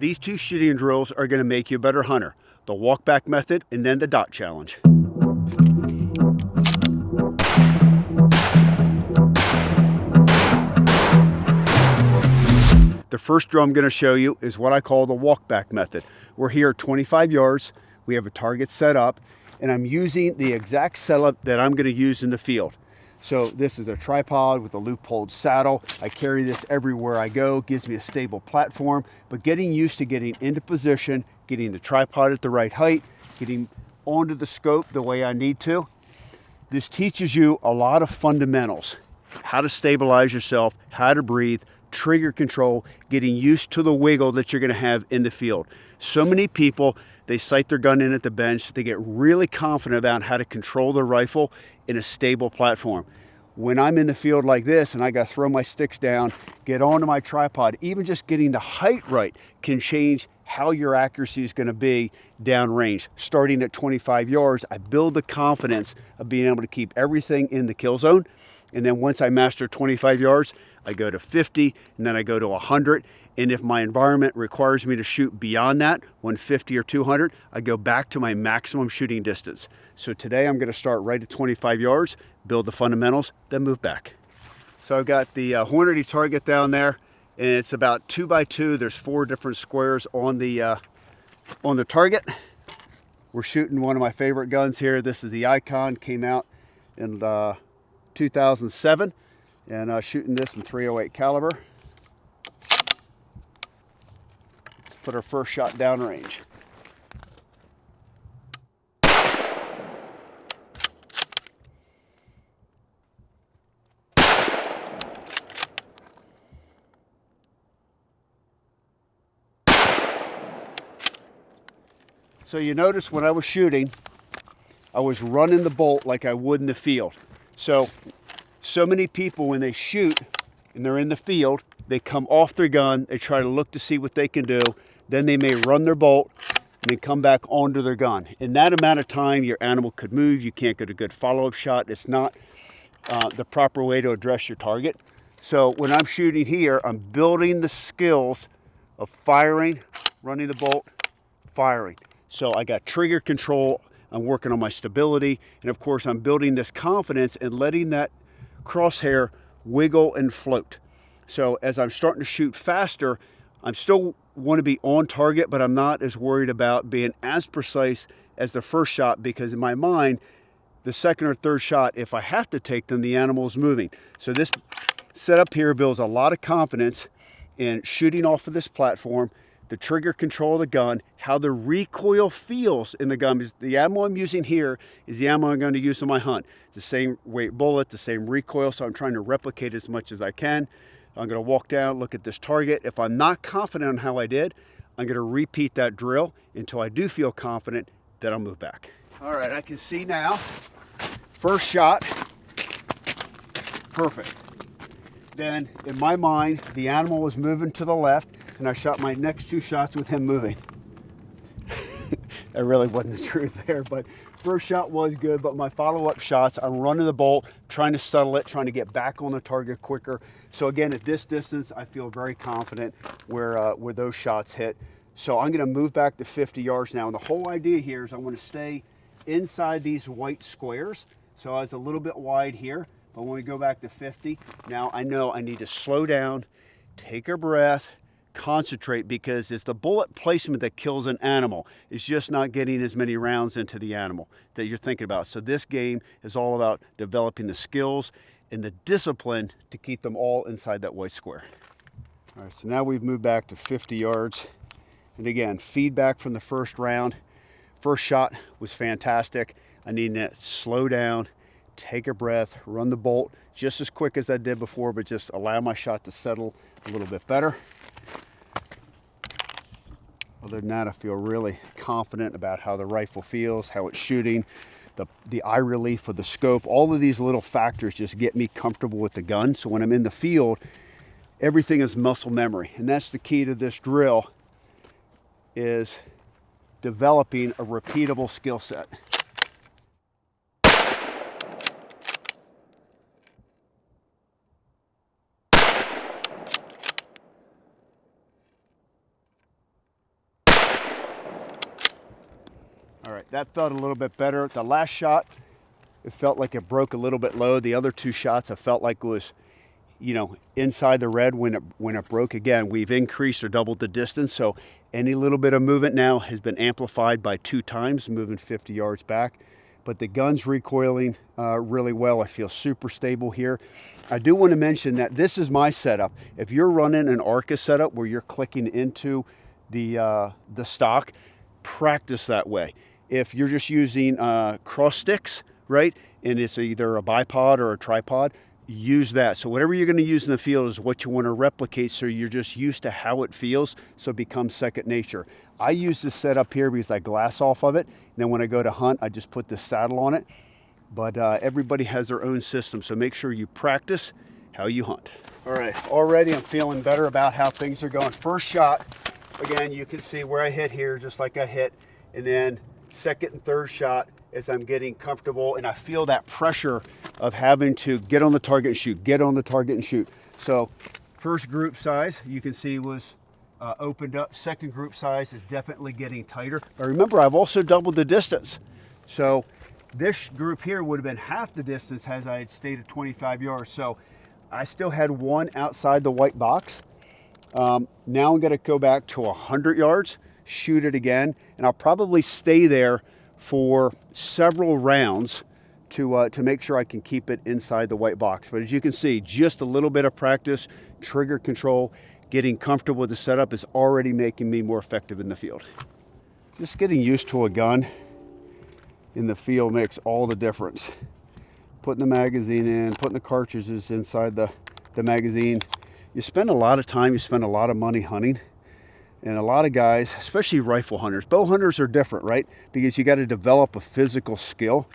These two shooting drills are going to make you a better hunter. The walkback method and then the dot challenge. The first drill I'm going to show you is what I call the walkback method. We're here at 25 yards. We have a target set up, and I'm using the exact setup that I'm going to use in the field. So this is a tripod with a loop-holed saddle. I carry this everywhere I go, gives me a stable platform, but getting used to getting into position, getting the tripod at the right height, getting onto the scope the way I need to. This teaches you a lot of fundamentals, how to stabilize yourself, how to breathe, trigger control, getting used to the wiggle that you're going to have in the field. So many people, they sight their gun in at the bench, they get really confident about how to control the rifle in a stable platform. When I'm in the field like this and I got to throw my sticks down, get onto my tripod, even just getting the height right can change how your accuracy is going to be downrange. Starting at 25 yards, I build the confidence of being able to keep everything in the kill zone. And then once I master 25 yards, I go to 50, and then I go to 100. And if my environment requires me to shoot beyond that, 150 or 200, I go back to my maximum shooting distance. So today I'm going to start right at 25 yards, build the fundamentals, then move back. So I've got the Hornady target down there, and it's about 2 by 2. There's 4 different squares on the target. We're shooting one of my favorite guns here. This is the Icon, came out in 2007, and shooting this in .308 caliber. Let's put our first shot downrange. So you notice when I was shooting, I was running the bolt like I would in the field. So many people, when they shoot and they're in the field, they come off their gun, they try to look to see what they can do, then they may run their bolt and then come back onto their gun. In that amount of time, your animal could move, you can't get a good follow-up shot. It's not the proper way to address your target. So when I'm shooting here, I'm building the skills of firing, running the bolt, firing. So I got trigger control, I'm working on my stability, and of course I'm building this confidence and letting that crosshair wiggle and float. So as I'm starting to shoot faster, I'm still want to be on target, but I'm not as worried about being as precise as the first shot, because in my mind, the second or third shot, if I have to take them, the animal is moving. So this setup here builds a lot of confidence in shooting off of this platform, the trigger control of the gun, how the recoil feels in the gun. Because the ammo I'm using here is the ammo I'm going to use in my hunt. It's the same weight bullet, the same recoil, so I'm trying to replicate as much as I can. I'm going to walk down, look at this target. If I'm not confident on how I did, I'm going to repeat that drill until I do feel confident, then I'll move back. All right, I can see now. First shot, perfect. Then in my mind, the animal was moving to the left, and I shot my next 2 shots with him moving. That really wasn't the truth there, but first shot was good, but my follow-up shots, I'm running the bolt, trying to settle it, trying to get back on the target quicker. So again, at this distance, I feel very confident where those shots hit. So I'm gonna move back to 50 yards now, and the whole idea here is I wanna stay inside these white squares. So I was a little bit wide here, but when we go back to 50, now I know I need to slow down, take a breath, concentrate, because it's the bullet placement that kills an animal. It's just not getting as many rounds into the animal that you're thinking about. So this game is all about developing the skills and the discipline to keep them all inside that white square. All right, so now we've moved back to 50 yards. And again, feedback from the first round. First shot was fantastic. I need to slow down, take a breath, run the bolt just as quick as I did before, but just allow my shot to settle a little bit better. Other than that, I feel really confident about how the rifle feels, how it's shooting, the eye relief of the scope. All of these little factors just get me comfortable with the gun. So when I'm in the field, everything is muscle memory. And that's the key to this drill, is developing a repeatable skill set. All right, that felt a little bit better. The last shot, it felt like it broke a little bit low. The other two shots, I felt like it was, you know, inside the red when it broke. Again, we've increased or doubled the distance, so any little bit of movement now has been amplified by 2 times, moving 50 yards back. But the gun's recoiling really well. I feel super stable here. I do want to mention that this is my setup. If you're running an ARCA setup where you're clicking into the stock, practice that way. If you're just using cross sticks, right, and it's either a bipod or a tripod, use that. So whatever you're going to use in the field is what you want to replicate, so you're just used to how it feels, so it becomes second nature. I use this setup here because I glass off of it, and then when I go to hunt, I just put this saddle on it. But everybody has their own system, so make sure you practice how you hunt. All right, already I'm feeling better about how things are going. First shot, again, you can see where I hit here, just like I hit, and then second and third shot as I'm getting comfortable, and I feel that pressure of having to get on the target and shoot, get on the target and shoot. So first group size, you can see was opened up. Second group size is definitely getting tighter. But remember, I've also doubled the distance. So this group here would have been half the distance as I had stayed at 25 yards. So I still had one outside the white box. Now I'm gonna go back to 100 yards, shoot it again, and I'll probably stay there for several rounds to make sure I can keep it inside the white box. But as you can see, just a little bit of practice, trigger control, getting comfortable with the setup is already making me more effective in the field. Just getting used to a gun in the field makes all the difference. Putting the magazine in, putting the cartridges inside the magazine. You spend a lot of time, you spend a lot of money hunting. And a lot of guys, especially rifle hunters, bow hunters are different, right? Because you got to develop a physical skill.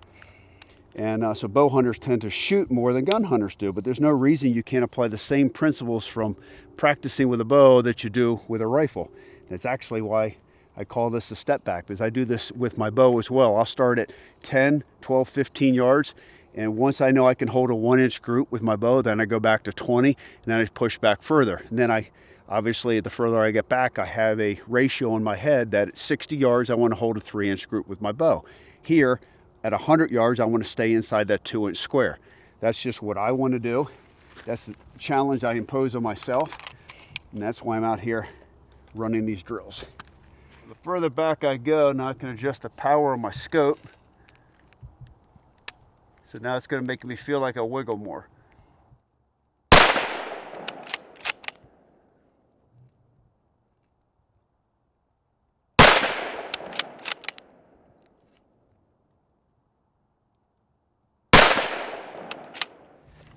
And so bow hunters tend to shoot more than gun hunters do, but there's no reason you can't apply the same principles from practicing with a bow that you do with a rifle. That's actually why I call this a step back, because I do this with my bow as well. I'll start at 10, 12, 15 yards. And once I know I can hold a 1-inch group with my bow, then I go back to 20, and then I push back further. And then obviously, the further I get back, I have a ratio in my head that at 60 yards, I want to hold a 3-inch group with my bow. Here, at 100 yards, I want to stay inside that 2-inch square. That's just what I want to do. That's the challenge I impose on myself, and that's why I'm out here running these drills. The further back I go, now I can adjust the power of my scope. So now it's going to make me feel like I wiggle more.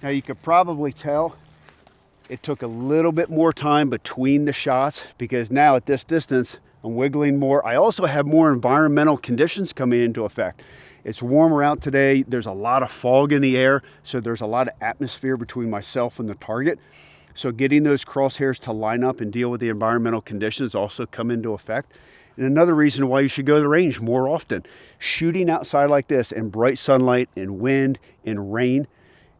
Now you could probably tell it took a little bit more time between the shots, because now at this distance I'm wiggling more. I also have more environmental conditions coming into effect. It's warmer out today. There's a lot of fog in the air, so there's a lot of atmosphere between myself and the target. So getting those crosshairs to line up and deal with the environmental conditions also come into effect. And another reason why you should go to the range more often. Shooting outside like this in bright sunlight, in wind, in rain,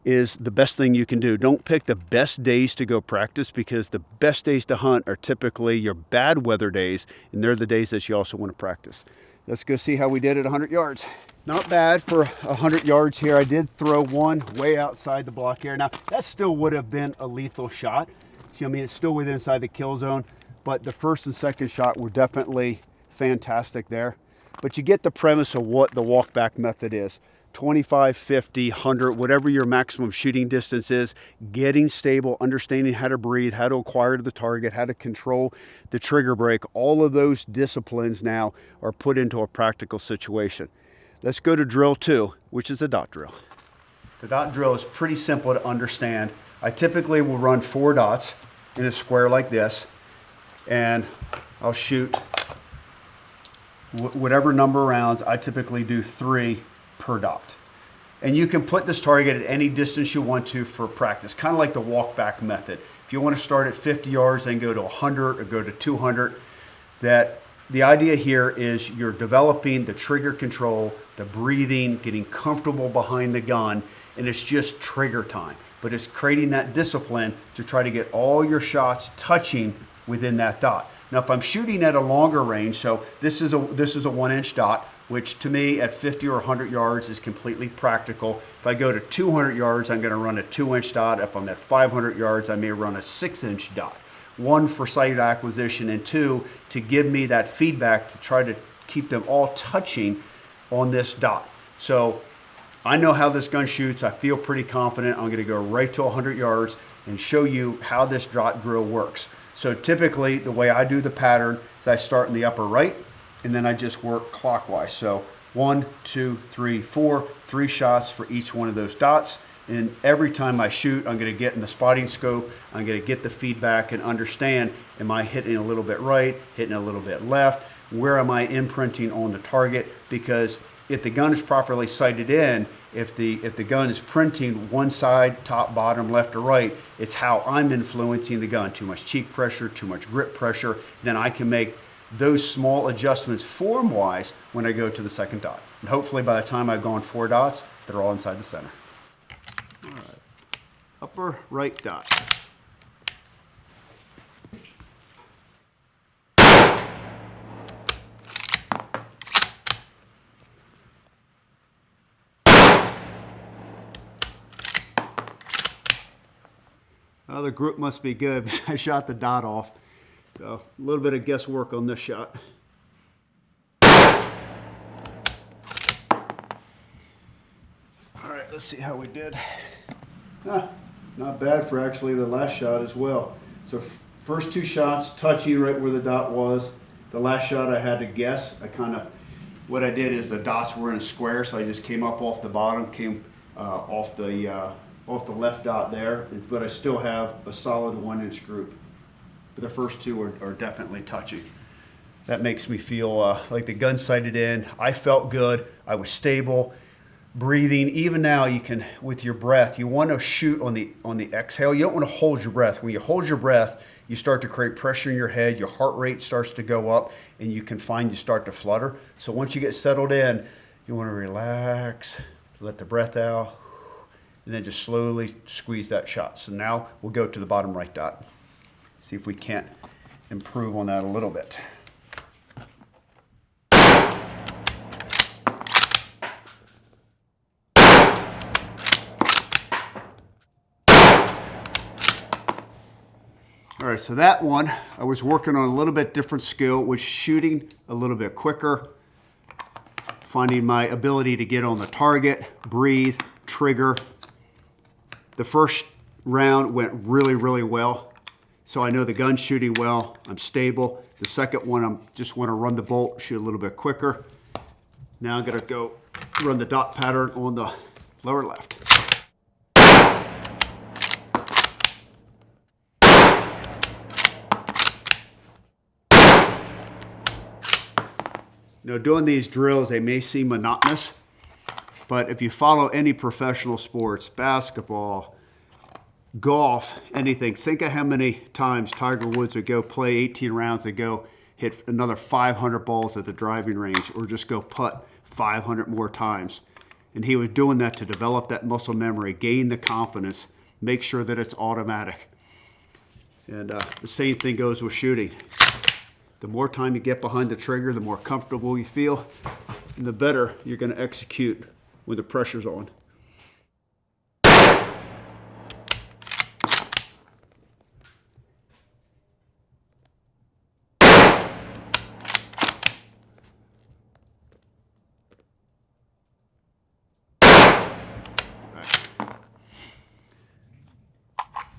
is the best thing you can do. Don't pick the best days to go practice, because the best days to hunt are typically your bad weather days, and they're the days that you also want to practice. Let's go see how we did at 100 yards. Not bad for 100 yards here. I did throw one way outside the block area. Now, that still would have been a lethal shot. See, I mean, it's still within inside the kill zone, but the first and second shot were definitely fantastic there. But you get the premise of what the walkback method is. 25, 50, 100, whatever your maximum shooting distance is, getting stable, understanding how to breathe, how to acquire the target, how to control the trigger brake. All of those disciplines now are put into a practical situation. Let's go to drill 2, which is a dot drill. The dot drill is pretty simple to understand. I typically will run 4 dots in a square like this, and I'll shoot whatever number of rounds. I typically do 3 per dot. And you can put this target at any distance you want to for practice, kind of like the walkback method. If you want to start at 50 yards, then go to 100 or go to 200, that the idea here is you're developing the trigger control, the breathing, getting comfortable behind the gun, and it's just trigger time. But it's creating that discipline to try to get all your shots touching within that dot. Now, if I'm shooting at a longer range, so this is a 1-inch dot, which to me at 50 or 100 yards is completely practical. If I go to 200 yards, I'm going to run a 2-inch dot. If I'm at 500 yards, I may run a 6-inch dot. One, for site acquisition, and two, to give me that feedback to try to keep them all touching on this dot. So I know how this gun shoots. I feel pretty confident. I'm going to go right to 100 yards and show you how this dot drill works. So typically the way I do the pattern is I start in the upper right and then I just work clockwise. So 1, 2, 3, 4, 3 shots for each one of those dots. And every time I shoot, I'm going to get in the spotting scope. I'm going to get the feedback and understand, am I hitting a little bit right, hitting a little bit left? Where am I imprinting on the target? Because if the gun is properly sighted in, if the gun is printing one side, top, bottom, left, or right, it's how I'm influencing the gun. Too much cheek pressure, too much grip pressure. Then I can make those small adjustments form-wise when I go to the second dot. And hopefully by the time I've gone 4 dots, they're all inside the center. All right, upper right dot. Well, the grip must be good because I shot the dot off. So a little bit of guesswork on this shot. All right, let's see how we did. Not bad for actually the last shot as well. So first 2 shots, touching right where the dot was. The last shot I had to guess. What I did is the dots were in a square, so I just came up off the bottom, came off the left dot there, but I still have a solid 1-inch group. But the first 2 are definitely touching. That makes me feel like the gun sighted in. I felt good. I was stable, breathing. Even now, you can, with your breath, you want to shoot on the exhale. You don't want to hold your breath. When you hold your breath, you start to create pressure in your head. Your heart rate starts to go up, and you can find you start to flutter. So once you get settled in, you want to relax, let the breath out, and then just slowly squeeze that shot. So now we'll go to the bottom right dot. See if we can't improve on that a little bit. All right, so that one, I was working on a little bit different skill, was shooting a little bit quicker, finding my ability to get on the target, breathe, trigger. The first round went really, really well. So I know the gun's shooting well, I'm stable. The second one, I just want to run the bolt, shoot a little bit quicker. Now I'm gonna go run the dot pattern on the lower left. You know, doing these drills, they may seem monotonous, but if you follow any professional sports, basketball, golf, anything, think of how many times Tiger Woods would go play 18 rounds and go hit another 500 balls at the driving range, or just go putt 500 more times. And he was doing that to develop that muscle memory, gain the confidence, make sure that it's automatic. And the same thing goes with shooting. The more time you get behind the trigger, the more comfortable you feel, and the better you're going to execute when the pressure's on.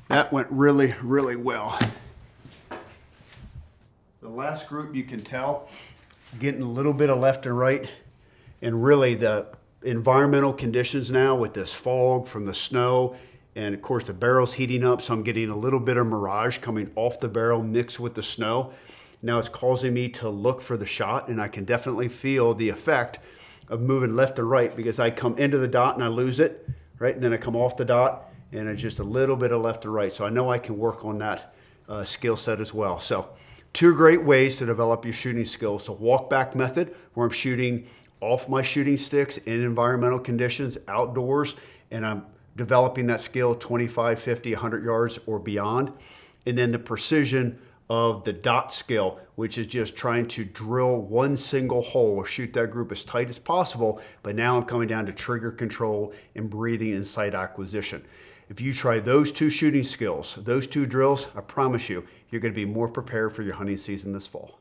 That went really, really well. The last group, you can tell, getting a little bit of left and right, and really the environmental conditions now with this fog from the snow, and of course the barrel's heating up, so I'm getting a little bit of mirage coming off the barrel mixed with the snow. Now it's causing me to look for the shot, and I can definitely feel the effect of moving left to right, because I come into the dot and I lose it, right? And then I come off the dot and it's just a little bit of left to right. So I know I can work on that skill set as well. So 2 great ways to develop your shooting skills. The walk-back method, where I'm shooting off my shooting sticks in environmental conditions, outdoors, and I'm developing that skill 25, 50, 100 yards or beyond. And then the precision of the dot skill, which is just trying to drill one single hole or shoot that group as tight as possible. But now I'm coming down to trigger control and breathing and sight acquisition. If you try those two shooting skills, those two drills, I promise you, you're going to be more prepared for your hunting season this fall.